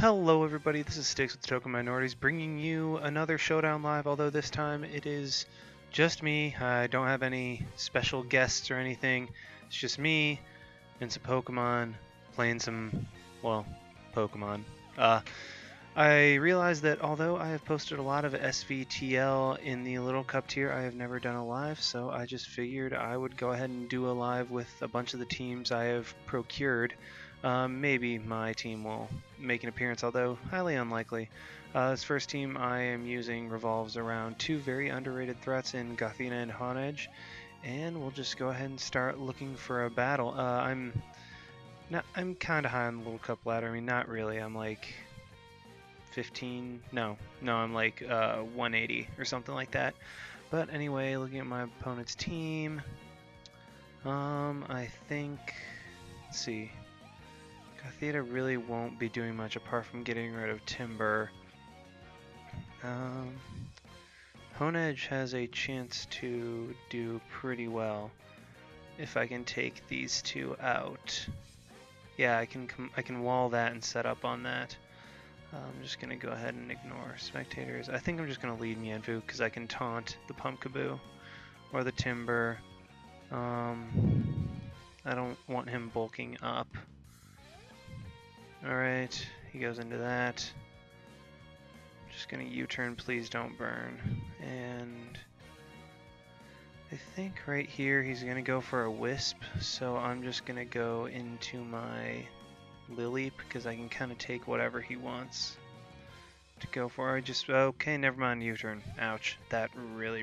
Hello everybody, this is Styx with the Token Minorities bringing you another Showdown live, although this time it is just me. I don't have any special guests or anything. It's just me and some Pokemon playing some, well, Pokemon. I realized that although I have posted a lot of SVTL in the Little Cup tier, I have never done a live, so I just figured I would go ahead and do a live with a bunch of the teams I have procured. Maybe my team will make an appearance, although highly unlikely. This first team I am using revolves around two very underrated threats in Gothina and Honedge, and we'll just go ahead and start looking for a battle. I'm kind of high on the Little Cup ladder. I mean, not really. I'm like 15. No, I'm like 180 or something like that. But anyway, looking at my opponent's team, I think. Let's see. Gothita really won't be doing much apart from getting rid of Timber. Honedge has a chance to do pretty well if I can take these two out. Yeah, I can wall that and set up on that. I'm just gonna go ahead and ignore spectators. I think I'm just gonna lead Mienfoo because I can taunt the Pumpkaboo or the Timber. I don't want him bulking up. Alright, he goes into that. Just gonna U-turn, please don't burn. And I think right here he's gonna go for a Wisp, so I'm just gonna go into my Lileep because I can kind of take whatever he wants to go for. Okay, never mind, U-turn. Ouch, that really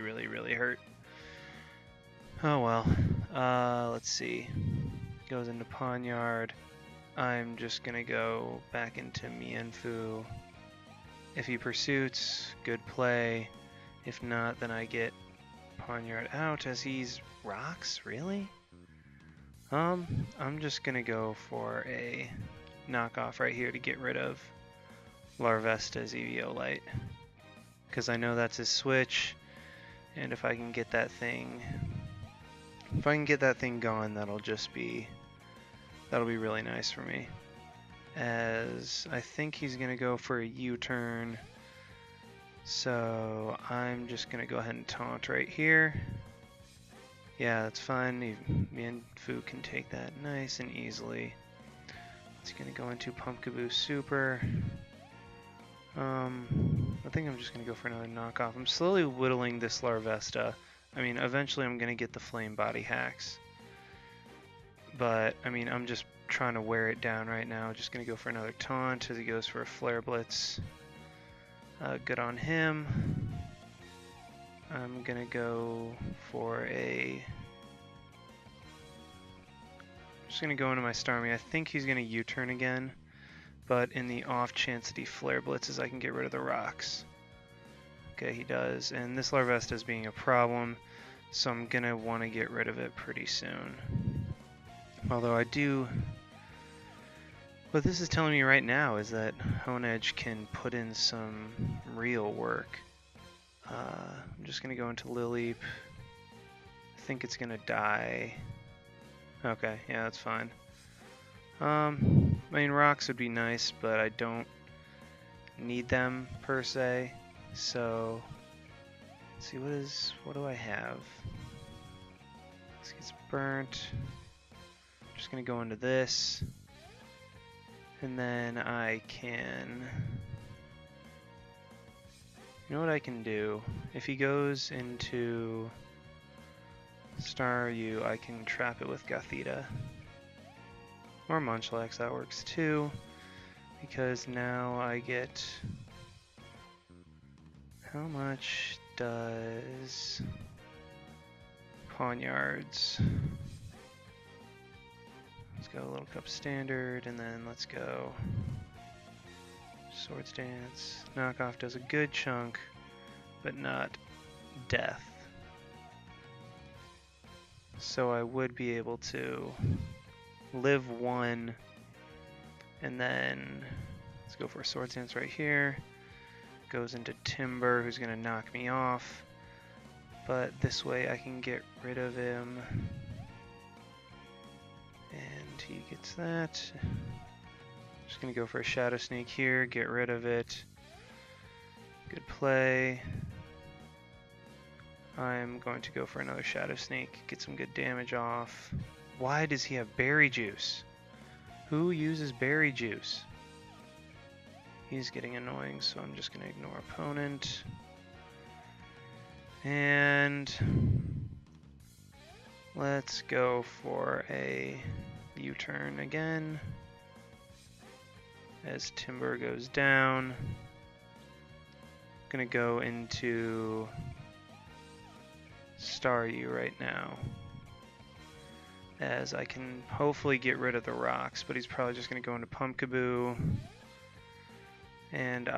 hurt. Oh well. Let's see. Goes into Pawnyard. I'm just gonna go back into Mienfoo. If he pursuits, good play. If not, then I get Pawnyard out as he's rocks, really? I'm just gonna go for a knockoff right here to get rid of Larvesta's Eviolite. Because I know that's his switch, and if I can get that thing gone, that'll be really nice for me. As I think he's gonna go for a U-turn, so I'm just gonna go ahead and taunt right here. Yeah, that's fine. Mienfoo can take that nice and easily. It's gonna go into Pumpkaboo Super. I think I'm just gonna go for another knockoff. I'm slowly whittling this Larvesta. I mean, eventually I'm gonna get the Flame Body hacks. But, I mean, I'm just trying to wear it down right now. Just going to go for another taunt as he goes for a Flare Blitz. Good on him. I'm going to go for a... I'm just going to go into my Starmie. I think he's going to U-turn again. But in the off chance that he Flare Blitzes, I can get rid of the rocks. Okay, he does. And this Larvesta is being a problem, so I'm going to want to get rid of it pretty soon. Although I do... What this is telling me right now is that Honedge can put in some real work. I'm just going to go into Lileep. I think it's going to die. Okay, yeah, that's fine. I mean, rocks would be nice, but I don't need them per se. So, let's see, what do I have? This gets burnt. Just gonna go into this, and then I can, you know what I can do? If he goes into Staryu, I can trap it with Gothita. Or Munchlax, that works too, because now I get, how much does Pawnyard's? Let's go Little Cup Standard, and then let's go Swords Dance. Knockoff does a good chunk, but not death. So I would be able to live one, and then let's go for a Swords Dance right here. Goes into Timber, who's going to knock me off, but this way I can get rid of him. And he gets that. Just gonna go for a Shadow Sneak here, get rid of it. Good play. I'm going to go for another Shadow Sneak, get some good damage off. Why does he have Berry Juice? Who uses Berry Juice? He's getting annoying, so I'm just going to ignore opponent. And let's go for a U-turn again. As Timber goes down. Gonna go into Staryu right now. As I can hopefully get rid of the rocks, but he's probably just gonna go into Pumpkaboo. And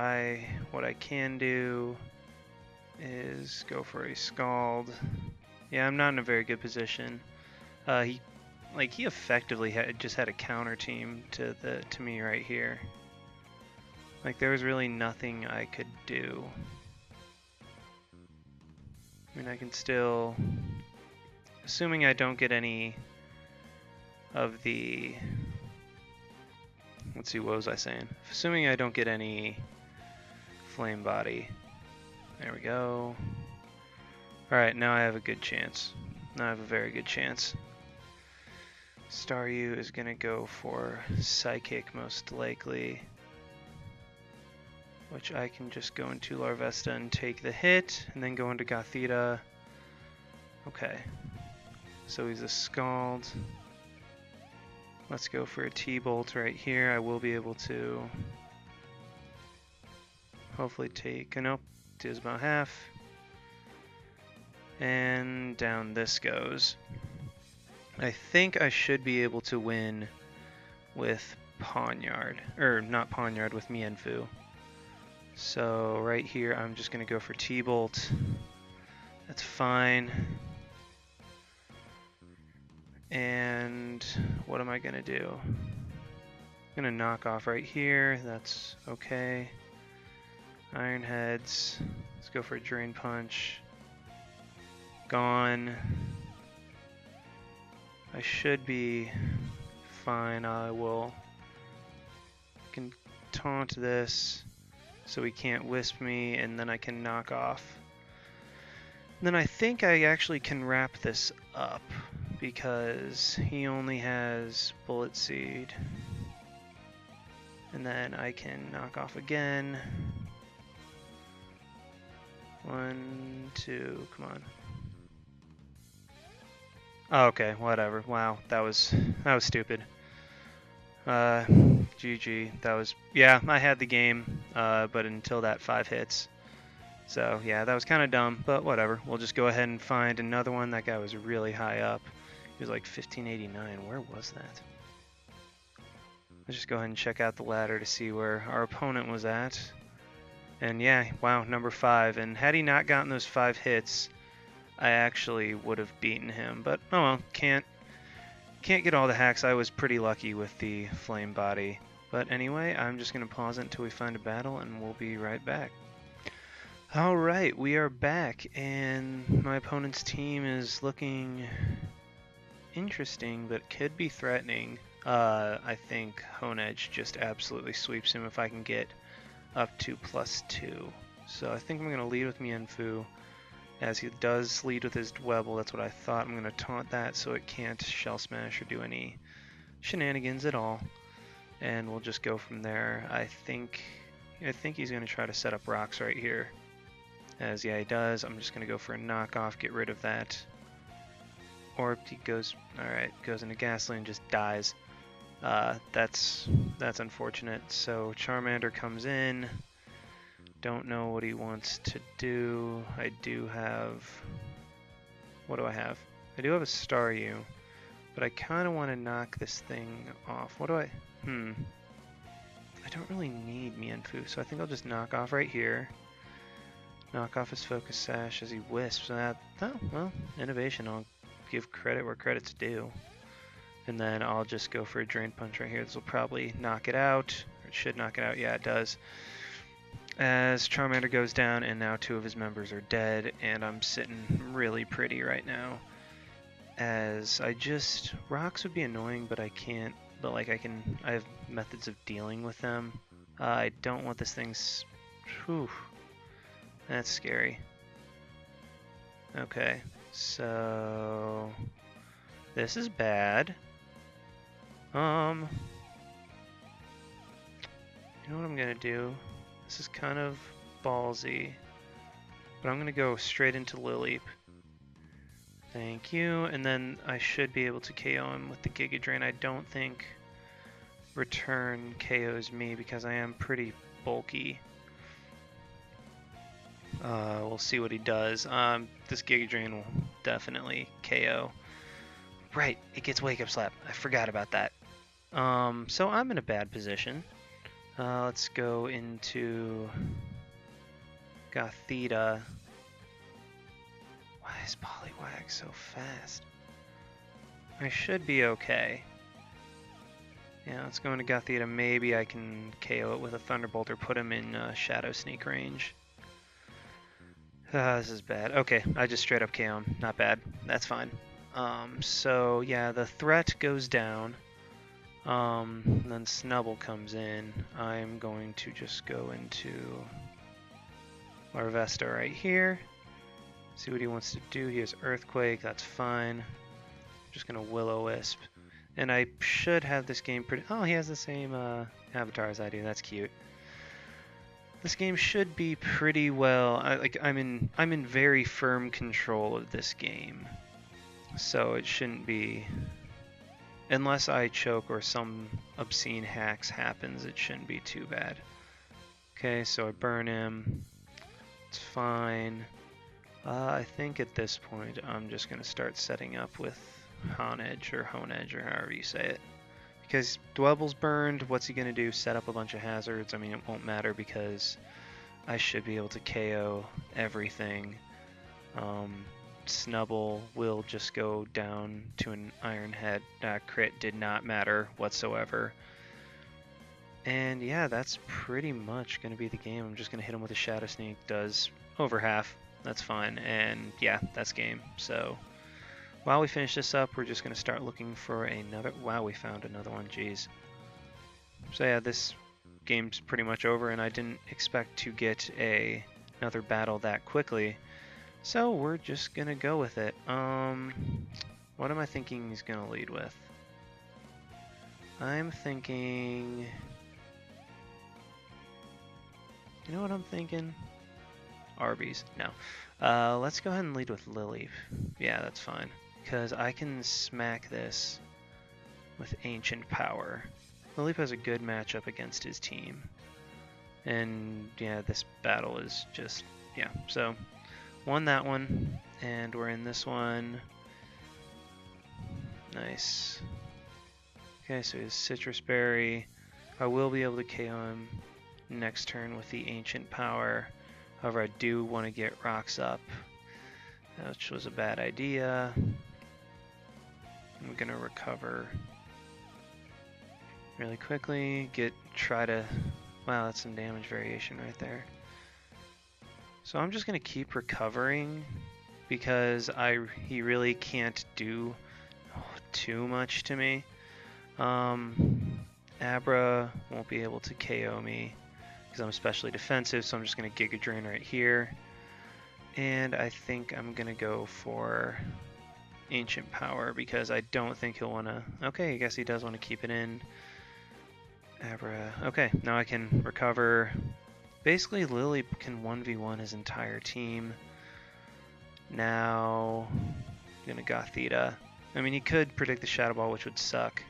what I can do is go for a Scald. Yeah, I'm not in a very good position. He effectively just had a counter team to me right here. Like there was really nothing I could do. I mean, I can still, assuming I don't get any of the, let's see, what was I saying? Assuming I don't get any Flame Body. There we go. Alright, now I have a good chance. Now I have a very good chance. Staryu is going to go for Psychic most likely, which I can just go into Larvesta and take the hit, and then go into Gothita. Okay, so he's a Scald. Let's go for a T-Bolt right here. I will be able to hopefully take, nope, does about half. And down this goes. I think I should be able to win with Pawniard, or not Pawniard, with Mienfoo. So right here I'm just going to go for T-Bolt. That's fine. And what am I going to do? I'm going to knock off right here. That's okay. Iron Heads. Let's go for a Drain Punch. Gone. I should be fine. I can taunt this so he can't wisp me, and then I can knock off. And then I think I actually can wrap this up because he only has Bullet Seed. And then I can knock off again. 1, 2, come on. Oh, okay, whatever. Wow, that was stupid. GG. That was, yeah, I had the game, but until that 5 hits. So yeah, that was kind of dumb, but whatever. We'll just go ahead and find another one. That guy was really high up. He was like 1589. Where was that? Let's just go ahead and check out the ladder to see where our opponent was at. And yeah, wow, number 5. And had he not gotten those 5 hits, I actually would have beaten him. But oh well, can't get all the hacks. I was pretty lucky with the Flame Body. But anyway, I'm just going to pause it until we find a battle, and we'll be right back. Alright, we are back, and my opponent's team is looking interesting, but could be threatening. I think Honedge just absolutely sweeps him if I can get up to +2. So I think I'm going to lead with Mienfoo, as he does lead with his Dwebble. That's what I thought. I'm going to taunt that so it can't Shell Smash or do any shenanigans at all. And we'll just go from there. I think he's going to try to set up rocks right here. As yeah, he does. I'm just going to go for a knockoff, get rid of that. Or he goes, alright, goes into Gastly and just dies. That's unfortunate. So Charmander comes in. Don't know what he wants to do. I do have, what do I have? I do have a Staryu, but I kind of want to knock this thing off. What do I, I don't really need Mienfoo, so I think I'll just knock off right here. Knock off his Focus Sash as he wisps. Oh, well, innovation. I'll give credit where credit's due. And then I'll just go for a Drain Punch right here. This will probably knock it out. Or it should knock it out. Yeah, it does. As Charmander goes down, and now 2 of his members are dead, and I'm sitting really pretty right now. As rocks would be annoying, but I can't but like I have methods of dealing with them. I don't want this thing's... Whew. That's scary. Okay, so... This is bad. You know what I'm gonna do? This is kind of ballsy, but I'm gonna go straight into Lilleep. Thank you, and then I should be able to KO him with the Giga Drain. I don't think Return KOs me because I am pretty bulky. We'll see what he does. This Giga Drain will definitely KO. Right, it gets Wake Up Slap. I forgot about that. So I'm in a bad position. Let's go into Gothita. Why is Poliwag so fast? I should be okay. Yeah, let's go into Gothita. Maybe I can KO it with a Thunderbolt or put him in Shadow Sneak range. This is bad. Okay, I just straight up KO him. Not bad. That's fine. So yeah, the threat goes down. Then Snubble comes in. I'm going to just go into Larvesta right here. See what he wants to do. He has Earthquake. That's fine. I'm just going to Will-O-Wisp. And I should have this game pretty... Oh, he has the same avatar as I do. That's cute. This game should be pretty well... I'm in very firm control of this game. So it shouldn't be... Unless I choke or some obscene hacks happens, it shouldn't be too bad. Okay, so I burn him. It's fine. I think at this point I'm just going to start setting up with Honedge or Honedge or however you say it. Because Dwebble's burned, what's he going to do? Set up a bunch of hazards? I mean, it won't matter because I should be able to KO everything. Snubble will just go down to an Iron Head. Crit did not matter whatsoever. And yeah, that's pretty much going to be the game. I'm just going to hit him with a Shadow Sneak. Does over half. That's fine. And yeah, that's game. So while we finish this up, we're just going to start looking for another... Wow, we found another one. Jeez. So yeah, this game's pretty much over, and I didn't expect to get another battle that quickly. So we're just going to go with it. What am I thinking he's going to lead with? I'm thinking... You know what I'm thinking? Arby's. No. Let's go ahead and lead with Lilleep. Yeah, that's fine. Because I can smack this with Ancient Power. Lilleep has a good matchup against his team. And yeah, this battle is just... Yeah, so... Won that one, and we're in this one. Nice. Okay, so he has Citrus Berry. I will be able to KO him next turn with the Ancient Power. However, I do want to get Rocks up, which was a bad idea. I'm going to recover really quickly. Try to... Wow, that's some damage variation right there. So I'm just going to keep recovering because he really can't do too much to me. Abra won't be able to KO me because I'm especially defensive, so I'm just going to Giga Drain right here. And I think I'm going to go for Ancient Power because I don't think he'll want to... Okay, I guess he does want to keep it in. Abra... Okay, now I can recover... Basically, Lilleep can 1v1 his entire team. Now, I'm gonna Gothita. I mean, he could predict the Shadow Ball, which would suck,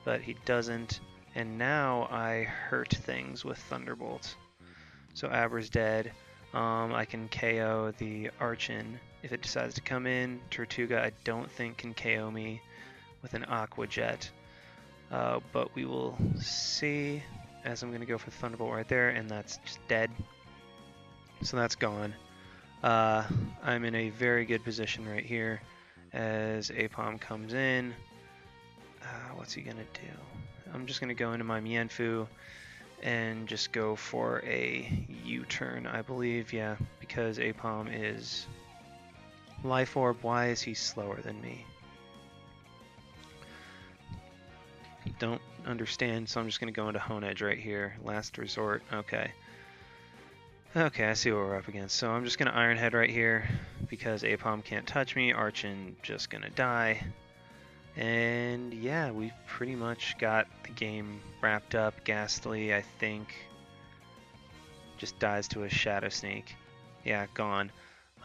but he doesn't. And now I hurt things with Thunderbolt. So Abra's dead. I can KO the Archon if it decides to come in. Tortuga, I don't think can KO me with an Aqua Jet, but we will see. As I'm going to go for Thunderbolt right there, and that's just dead. So that's gone. I'm in a very good position right here as Apom comes in. What's he going to do? I'm just going to go into my Mienfoo and just go for a U-turn, I believe. Yeah, because Apom is Life Orb. Why is he slower than me? don't understand, so I'm just going to go into Hone Edge right here. Last resort. Okay. Okay, I see what we're up against. So I'm just going to Iron Head right here because Apom can't touch me. Archon just going to die. And yeah, we've pretty much got the game wrapped up. Ghastly, I think, just dies to a Shadow Sneak. Yeah, gone.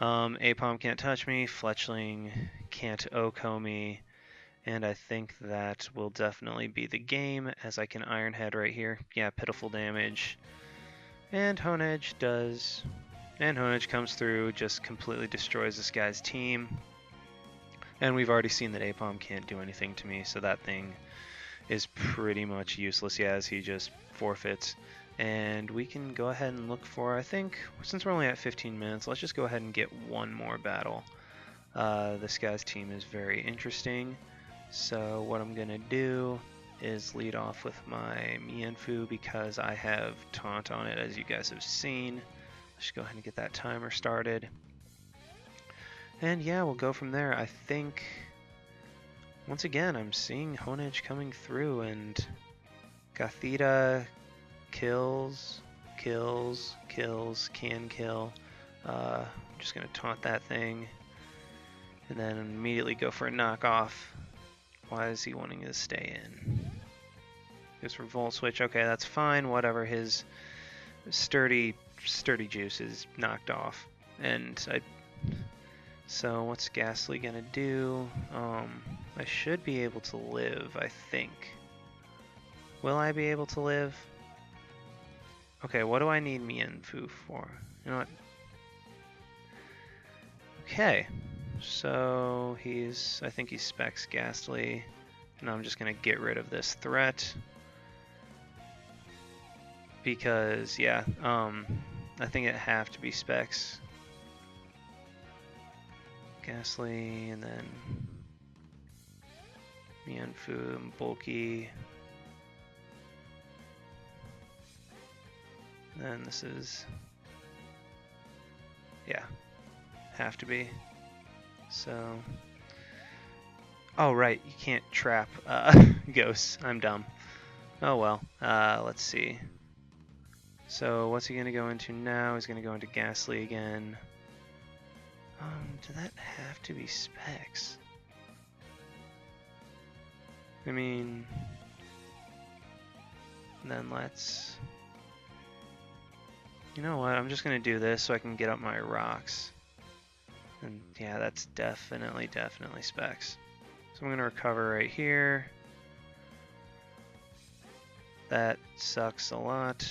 Apom can't touch me. Fletchling can't OHKO me. And I think that will definitely be the game, as I can Iron Head right here. Yeah, pitiful damage. And Hone Edge does. And Hone Edge comes through, just completely destroys this guy's team. And we've already seen that Apom can't do anything to me, so that thing is pretty much useless, yeah, as he just forfeits. And we can go ahead and look for, I think, since we're only at 15 minutes, let's just go ahead and get one more battle. This guy's team is very interesting. So what I'm going to do is lead off with my Mienfu because I have taunt on it, as you guys have seen. Let's just go ahead and get that timer started. And yeah, we'll go from there. I think, once again, I'm seeing Hone Edge coming through, and Gothita kills, can kill. I'm just going to taunt that thing, and then immediately go for a knockoff. Why is he wanting to stay in? Just Revolt Switch. Okay, that's fine. Whatever. His sturdy juice is knocked off. So what's Ghastly gonna do? I should be able to live, I think. Will I be able to live? Okay, what do I need Mienfu for? You know what? Okay. So I think he specs Ghastly, and I'm just gonna get rid of this threat because yeah, I think it have to be specs. Ghastly, and then Mienfu and Bulky. And then this is, yeah, have to be. So, oh right, you can't trap ghosts. I'm dumb. Oh well. Let's see. So what's he gonna go into now? He's gonna go into Ghastly again. Does that have to be specs? I mean, then let's. You know what? I'm just gonna do this so I can get up my rocks. And yeah, that's definitely specs. So I'm gonna recover right here. That sucks a lot.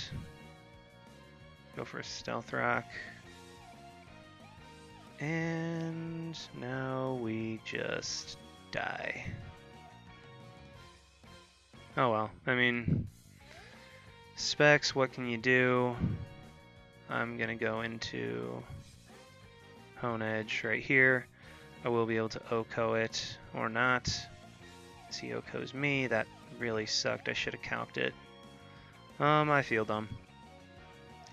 Go for a Stealth Rock. And now we just die. Oh well, I mean, specs, what can you do? I'm gonna go into Hone Edge right here. I will be able to OHKO it or not. As he OHKOs me, that really sucked. I should have calced it. I feel dumb.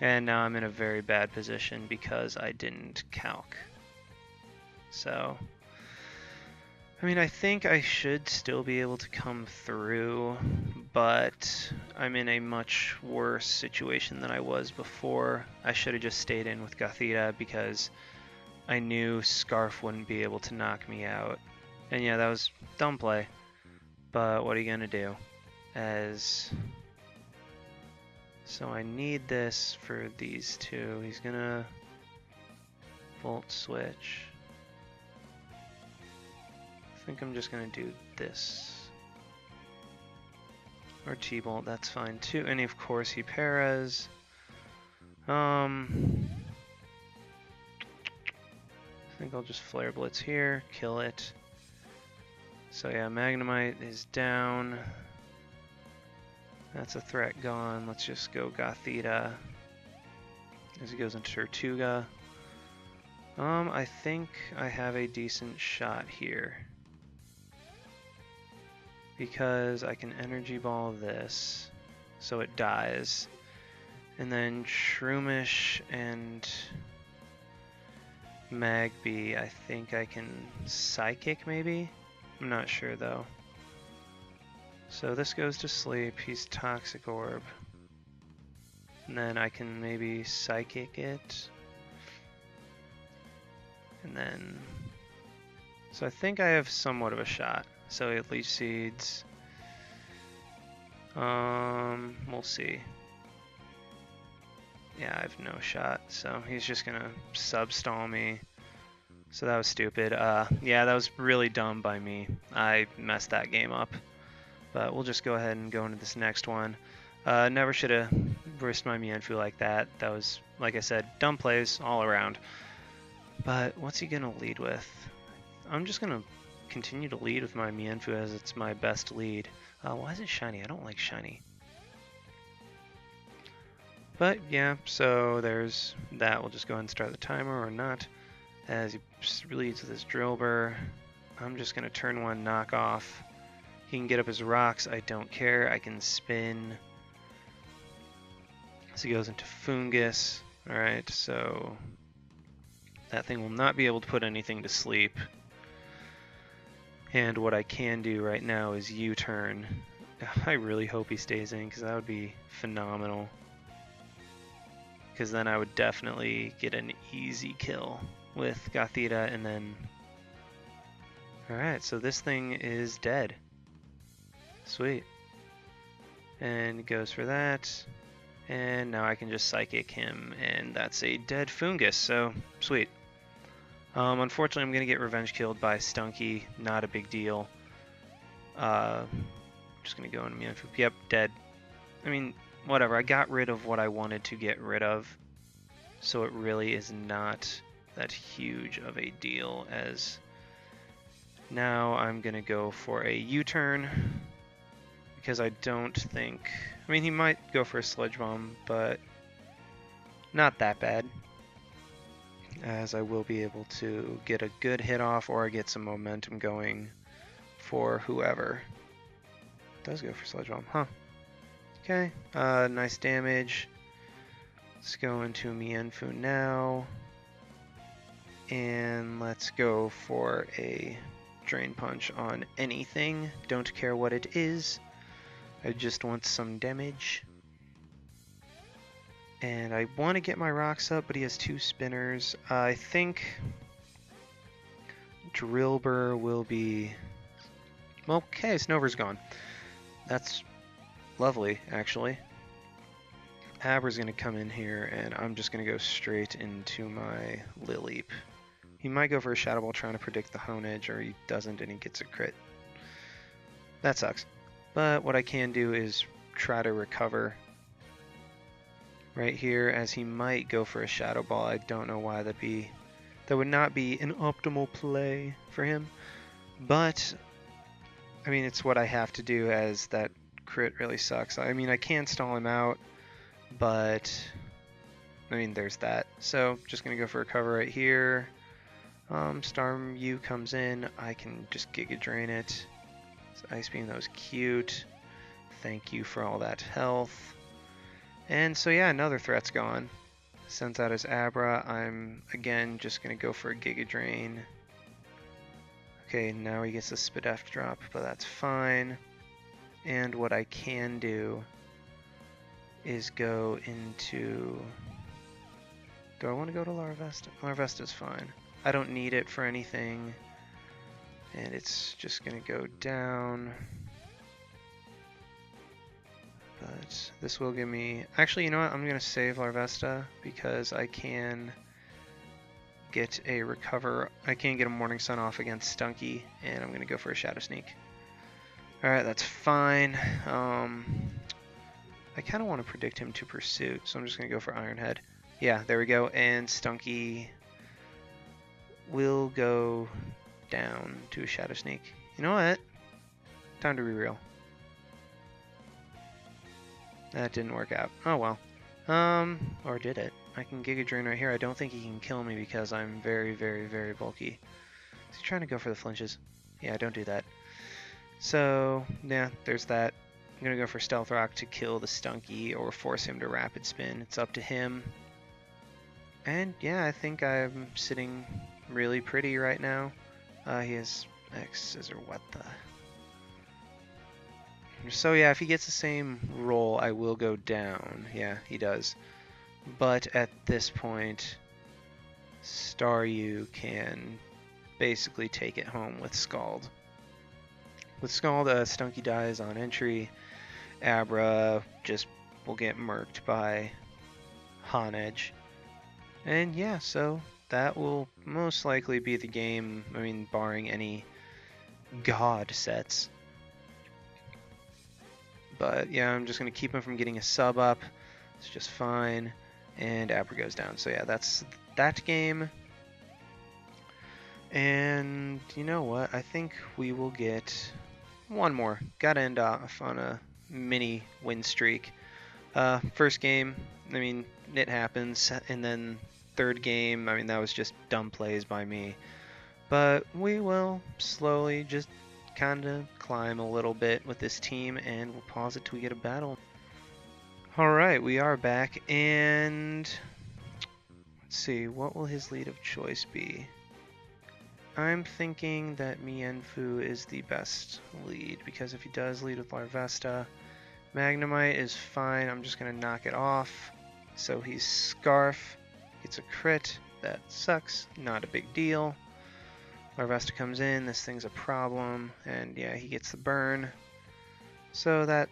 And now I'm in a very bad position because I didn't calc. So, I mean, I think I should still be able to come through, but I'm in a much worse situation than I was before. I should have just stayed in with Gothita because I knew Scarf wouldn't be able to knock me out. And yeah, that was dumb play. But what are you gonna do? So I need this for these two. He's gonna Volt Switch. I think I'm just gonna do this. Or T-Bolt, that's fine too. And of course he Perez. I think I'll just Flare Blitz here, kill it. So yeah, Magnemite is down. That's a threat gone. Let's just go Gothita as he goes into Tortuga. I think I have a decent shot here because I can Energy Ball this so it dies, and then Shroomish and Magby, I think I can Psychic maybe? I'm not sure though. So this goes to sleep. He's Toxic Orb. And then I can maybe Psychic it. And then... So I think I have somewhat of a shot. So he had Leech Seeds. We'll see. Yeah, I have no shot. So he's just gonna sub-stall me. So that was stupid. Yeah, that was really dumb by me. I messed that game up. But we'll just go ahead and go into this next one. Never should have risked my Mienfoo like that. That was, like I said, dumb plays all around. But what's he going to lead with? I'm just going to continue to lead with my Mienfoo as it's my best lead. Why is it shiny? I don't like shiny. But yeah, so there's that. We'll just go ahead and start the timer or not. As he leads with his Drillbur, I'm just going to turn one, knock off. He can get up his rocks, I don't care. I can spin. So he goes into Fungus. Alright, so that thing will not be able to put anything to sleep. And what I can do right now is U-turn. I really hope he stays in, because that would be phenomenal. Because then I would definitely get an easy kill with Gothita, and then... Alright, so this thing is dead. Sweet. And it goes for that. And now I can just Psychic him, and that's a dead Fungus, so sweet. Unfortunately, I'm going to get revenge killed by Stunky. Not a big deal. Just going to go into Mienfoo. Yep, dead. I mean, whatever. I got rid of what I wanted to get rid of, so it really is not that huge of a deal. As now I'm going to go for a U-turn. Because I don't think... I mean, he might go for a Sludge Bomb, but not that bad. As I will be able to get a good hit off, or get some momentum going for whoever. Does go for Sludge Bomb, huh? Okay, nice damage. Let's go into Mienfoo now. And let's go for a Drain Punch on anything. Don't care what it is. I just want some damage. And I want to get my rocks up, but he has 2 spinners. I think Drillbur will be... Okay, Snover's gone. That's lovely, actually. Abra's going to come in here, and I'm just going to go straight into my Lileep. He might go for a Shadow Ball trying to predict the Hone Edge, or he doesn't and he gets a crit. That sucks. But what I can do is try to recover right here, as he might go for a Shadow Ball. I don't know why that would not be an optimal play for him. But, I mean, it's what I have to do, as that crit really sucks. I mean, I can stall him out, but, I mean, there's that. So, just going to go for a cover right here. Storm U comes in. I can just Giga Drain it. Ice Beam, that was cute. Thank you for all that health. And so yeah, another threat's gone. Sends out his Abra. I'm again just gonna go for a Giga Drain. Okay, now he gets a Spadef drop, but that's fine. And what I can do is go into... Do I want to go to Larvesta? Larvesta's fine. I don't need it for anything. And it's just going to go down. But this will give me... Actually, you know what? I'm going to save Larvesta, because I can get a recover... I can get a Morning Sun off against Stunky, and I'm going to go for a Shadow Sneak. Alright, that's fine. I kind of want to predict him to Pursuit, so I'm just going to go for Iron Head. Yeah, there we go. And Stunky will go down to a Shadow Sneak. You know what? Time to be real. That didn't work out. Oh well. Or did it? I can Giga Drain right here. I don't think he can kill me because I'm very, very, very bulky. Is he trying to go for the flinches? Yeah, don't do that. So, yeah, there's that. I'm gonna go for Stealth Rock to kill the Stunky or force him to Rapid Spin. It's up to him. And yeah, I think I'm sitting really pretty right now. He has X Scissor, what the? So yeah, if he gets the same roll, I will go down. Yeah, he does. But at this point, Staryu can basically take it home with Scald. With Scald, Stunky dies on entry. Abra just will get murked by Honedge. And yeah, so that will most likely be the game, I mean, barring any god sets. But yeah, I'm just going to keep him from getting a sub up. It's just fine. And Abra goes down. So yeah, that's that game. And you know what? I think we will get one more. Gotta end off on a mini win streak. First game, I mean, it happens. And then third game, I mean, that was just dumb plays by me. But we will slowly just kind of climb a little bit with this team, and we'll pause it till we get a battle. Alright, we are back, and let's see, what will his lead of choice be? I'm thinking that Mienfu is the best lead, because if he does lead with Larvesta, Magnemite is fine. I'm just going to knock it off. So he's Scarf, gets a crit, that sucks, not a big deal. Larvesta comes in, this thing's a problem, and yeah, he gets the burn. So that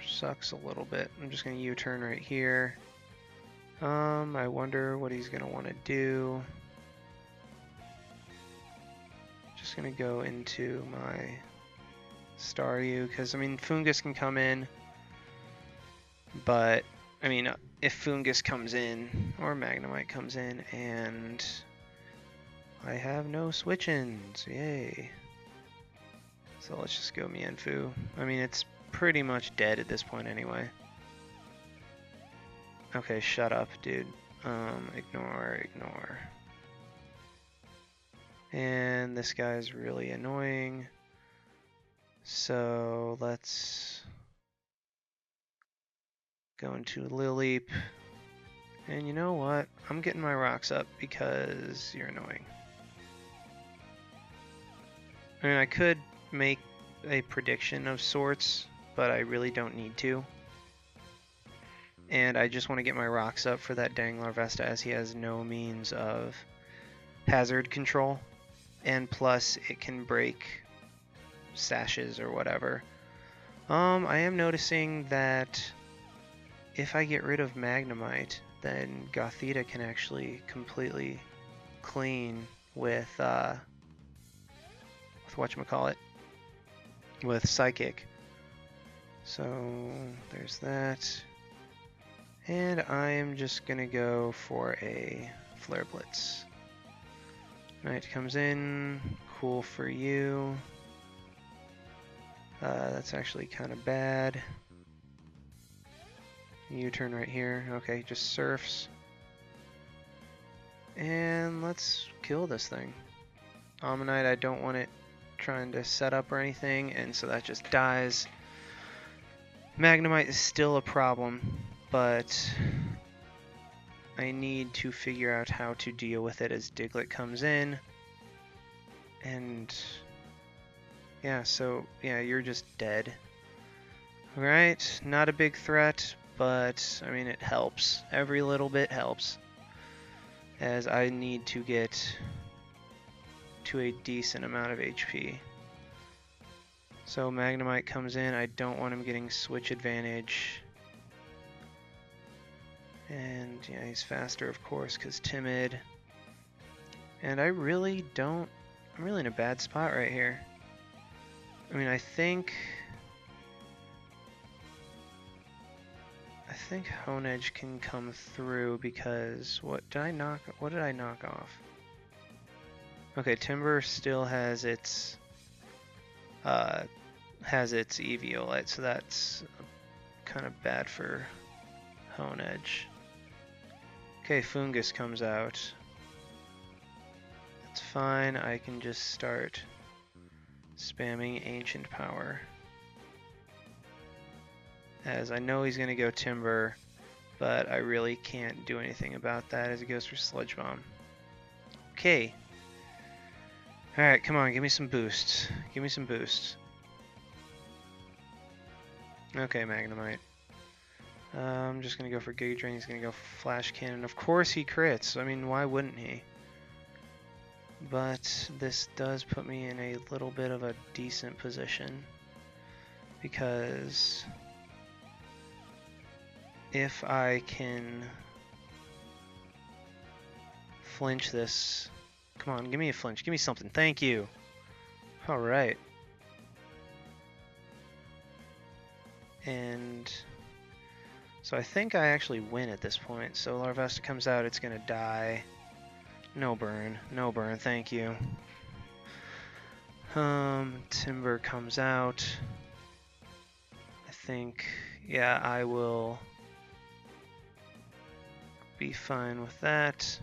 sucks a little bit. I'm just going to U-turn right here. I wonder what he's going to want to do. Just going to go into my Staryu, because, I mean, Fungus can come in, but, I mean, if Fungus comes in, or Magnemite comes in, and I have no switch-ins, yay. So let's just go Mienfu. I mean, it's pretty much dead at this point anyway. Okay, shut up, dude. Ignore. And this guy's really annoying. So let's go into Lileep. And you know what? I'm getting my rocks up because you're annoying. I mean, I could make a prediction of sorts, but I really don't need to. And I just want to get my rocks up for that dang Larvesta, as he has no means of hazard control. And plus, it can break sashes or whatever. I am noticing that if I get rid of Magnemite, then Gothita can actually completely clean with whatchamacallit, with Psychic. So there's that. And I am just gonna go for a Flare Blitz. Knight comes in, cool for you. That's actually kind of bad. U-turn right here. Okay, just surfs. And let's kill this thing. Ammonite, I don't want it trying to set up or anything, and so that just dies. Magnemite is still a problem, but I need to figure out how to deal with it as Diglett comes in. And yeah, so yeah, you're just dead. Alright, not a big threat, but I mean, it helps. Every little bit helps, as I need to get to a decent amount of HP. So Magnemite comes in. I don't want him getting switch advantage. And yeah, he's faster, of course, because timid. And I'm really in a bad spot right here. I mean, I think Honedge can come through, because what did I knock off? Okay, Timber still has its Eviolite, so that's kind of bad for Honedge. Okay, Fungus comes out. That's fine. I can just start spamming Ancient Power, as I know he's going to go Timber, but I really can't do anything about that as he goes for Sludge Bomb. Okay. Alright, come on, give me some boosts. Give me some boosts. Okay, Magnemite. I'm just going to go for Giga Drain. He's going to go Flash Cannon. Of course he crits. I mean, why wouldn't he? But this does put me in a little bit of a decent position. Because if I can flinch this... Come on, give me a flinch. Give me something. Thank you. Alright. And so I think I actually win at this point. So Larvesta comes out, it's gonna die. No burn, no burn, thank you. Timber comes out. I think, yeah, I will be fine with that.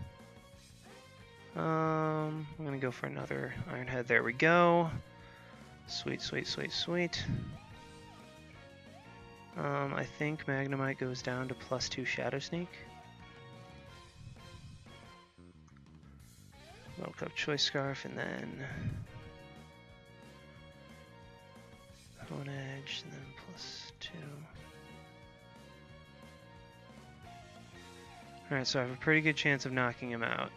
I'm gonna go for another Iron Head. There we go. Sweet, sweet, sweet, sweet. I think Magnemite goes down to +2 Shadow Sneak. Milk Up Choice Scarf, and then Bone Edge, and then +2. Alright, so I have a pretty good chance of knocking him out.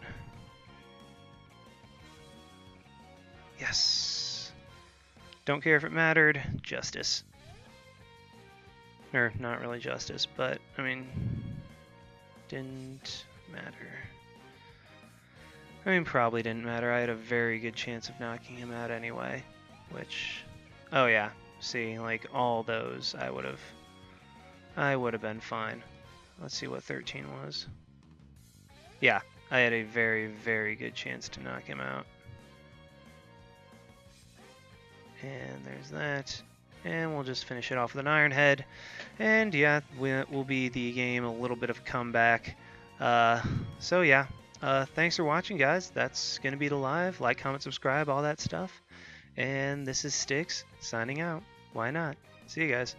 Yes! Don't care if it mattered. Justice. Or, not really justice, but, I mean, didn't matter. I mean, probably didn't matter. I had a very good chance of knocking him out anyway, which, oh yeah, see, like, all those, I would have been fine. Let's see what 13 was. Yeah, I had a very, very good chance to knock him out. And there's that. And we'll just finish it off with an Iron Head. And yeah, will be the game a little bit of a comeback. So yeah, thanks for watching, guys. That's going to be the live. Like, comment, subscribe, all that stuff. And this is Styx, signing out. Why not? See you guys.